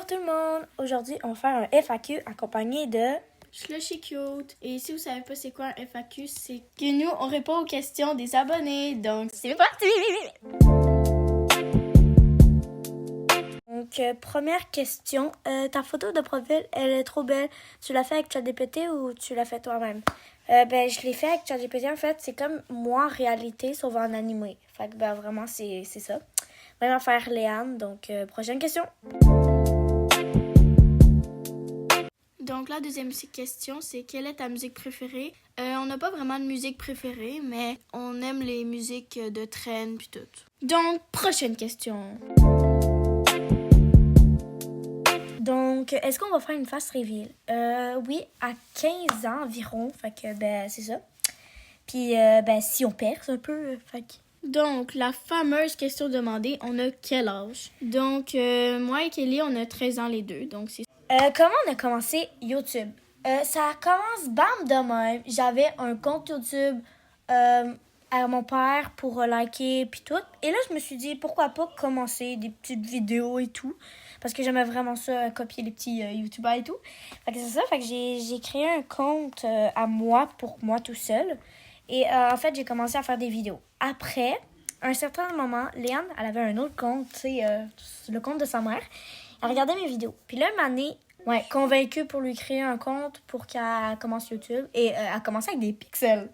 tout le monde! Aujourd'hui, on va faire un FAQ accompagné de Slushy Cute. Et si vous savez pas c'est quoi un FAQ, c'est que nous, on répond aux questions des abonnés. Donc, c'est parti! Donc, première question. Ta photo de profil, elle est trop belle. Tu l'as fait avec ChatGPT ou tu l'as fait toi-même? Je l'ai fait avec ChatGPT. En fait, c'est comme moi en réalité, sauf en animé. Fait que, vraiment, c'est ça. On va faire Léane. Donc, prochaine question. Donc, la deuxième question, c'est quelle est ta musique préférée? On n'a pas vraiment de musique préférée, mais on aime les musiques de trend puis tout. Donc, prochaine question. Donc, est-ce qu'on va faire une face reveal? Oui, à 15 ans environ. Fait que, c'est ça. Puis, si on perce un peu, fait que... Donc, la fameuse question demandée, on a quel âge? Donc, moi et Kelly, on a 13 ans les deux, donc c'est... Comment on a commencé YouTube? Ça commence bam de même. J'avais un compte YouTube à mon père pour liker puis tout. Et là, je me suis dit, pourquoi pas commencer des petites vidéos et tout. Parce que j'aimais vraiment ça, copier les petits YouTubers et tout. Fait que c'est ça, fait que j'ai créé un compte à moi, pour moi tout seul. Et en fait, j'ai commencé à faire des vidéos. Après, à un certain moment, Léane, elle avait un autre compte, tu sais, le compte de sa mère. Elle regardait mes vidéos. Puis là, une année, convaincue pour lui créer un compte pour qu'elle commence YouTube. Et elle a commencé avec des pixels.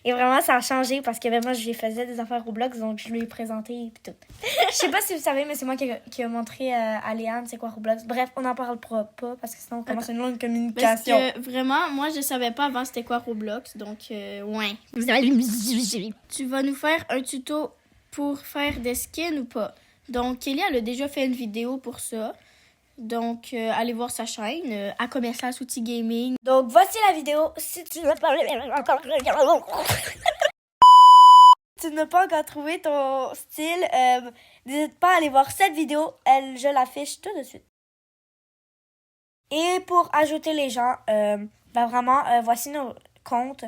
Et vraiment, ça a changé parce que vraiment, je lui faisais des affaires Roblox, donc je lui ai présenté et tout. Je sais pas si vous savez, mais c'est moi qui a montré à Léane c'est quoi Roblox. Bref, on n'en parle pas parce que sinon on commence une longue communication. Parce que vraiment, moi, je savais pas avant c'était quoi Roblox, donc ouais. Tu vas nous faire un tuto pour faire des skins ou pas? Donc, Kelly, elle a déjà fait une vidéo pour ça. Donc, allez voir sa chaîne, à Commercial Souti Gaming. Donc, voici la vidéo. Si tu n'as pas encore tu n'as pas encore trouvé ton style, n'hésite pas à aller voir cette vidéo. Je l'affiche tout de suite. Et pour ajouter les gens, voici nos comptes.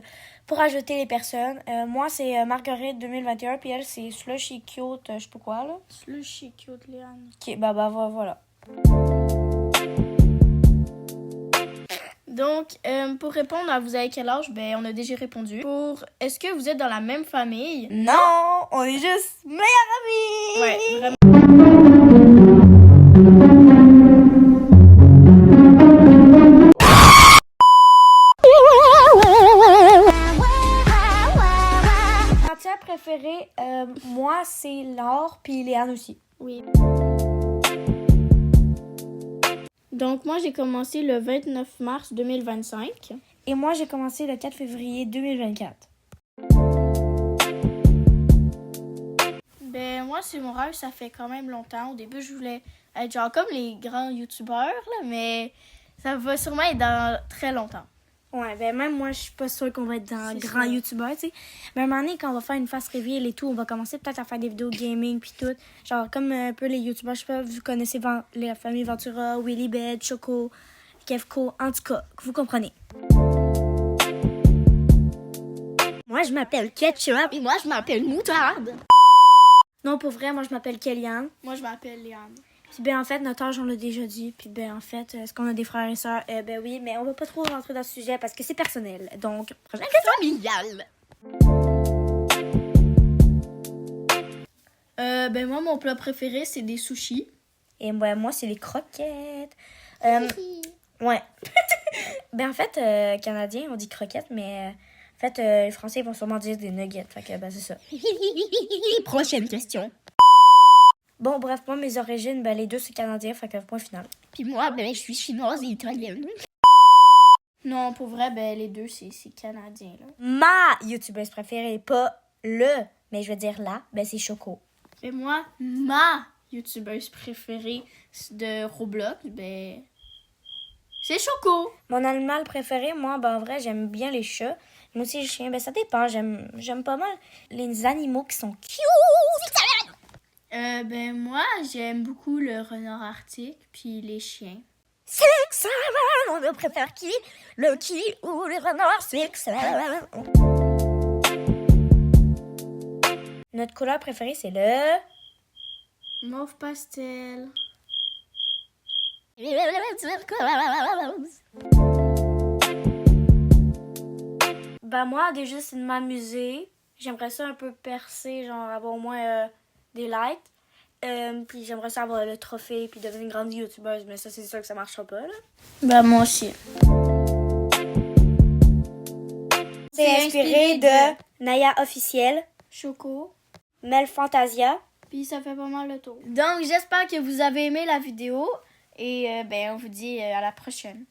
Pour ajouter les personnes, moi, c'est Marguerite 2021, puis elle, c'est Slushy Cute, je sais pas quoi, là. Slushy Cute, Léane. Ok, voilà. Donc, pour répondre à vous avez quel âge, on a déjà répondu. Pour est-ce que vous êtes dans la même famille? Non, on est juste meilleurs amis! Ouais, vraiment. Matière préférée, moi, c'est l'or, puis Léane aussi. Oui. Donc, moi, j'ai commencé le 29 mars 2025. Et moi, j'ai commencé le 4 février 2024. Moi, c'est mon rêve, ça fait quand même longtemps. Au début, je voulais être genre comme les grands youtubeurs, là, mais ça va sûrement être dans très longtemps. Ouais, même moi, je suis pas sûre qu'on va être dans grand youtubeur, tu sais. Mais à un moment donné, quand on va faire une face reveal et tout, on va commencer peut-être à faire des vidéos gaming puis tout. Genre, comme un peu les youtubeurs, je sais pas, vous connaissez la famille Ventura, Willy Bed, Choco, Kevco, en tout cas, vous comprenez. Moi, je m'appelle Ketchup. Et moi, je m'appelle Moutarde. Non, pour vrai, moi, je m'appelle Kellyanne. Moi, je m'appelle Léane. Puis en fait, notre âge, on l'a déjà dit. Puis en fait, est-ce qu'on a des frères et sœurs? Oui, mais on va pas trop rentrer dans ce sujet parce que c'est personnel. Donc, prochaine question. Familiale. Moi, mon plat préféré, c'est des sushis. Et moi, c'est les croquettes. Ouais. En fait, Canadien, on dit croquettes, mais en fait, les Français vont sûrement dire des nuggets. Fait que, c'est ça. Prochaine question. Bon, bref, moi, mes origines, les deux, c'est canadien, fait que point final. Puis moi, je suis chinoise et italienne. Non, pour vrai, les deux, c'est canadien, là. Ma youtubeuse préférée, pas le, mais je veux dire la, c'est Choco. Et moi, ma youtubeuse préférée de Roblox, c'est Choco. Mon animal préféré, moi, en vrai, j'aime bien les chats. Moi aussi, les chiens, ça dépend. J'aime pas mal les animaux qui sont cute. Moi, j'aime beaucoup le renard arctique puis les chiens. On préfère qui? Le qui ou le renard? Notre couleur préférée, c'est le... Mauve pastel. Ben moi, déjà, c'est de m'amuser. J'aimerais ça un peu percer, genre avoir au moins des likes. Puis j'aimerais ça avoir le trophée puis devenir une grande youtubeuse. Mais ça, c'est sûr que ça marchera pas, là. Ben moi aussi. C'est inspiré de Naya Officiel, Choco. Mel Fantasia. Puis ça fait pas mal le tour. Donc j'espère que vous avez aimé la vidéo. Et ben on vous dit à la prochaine.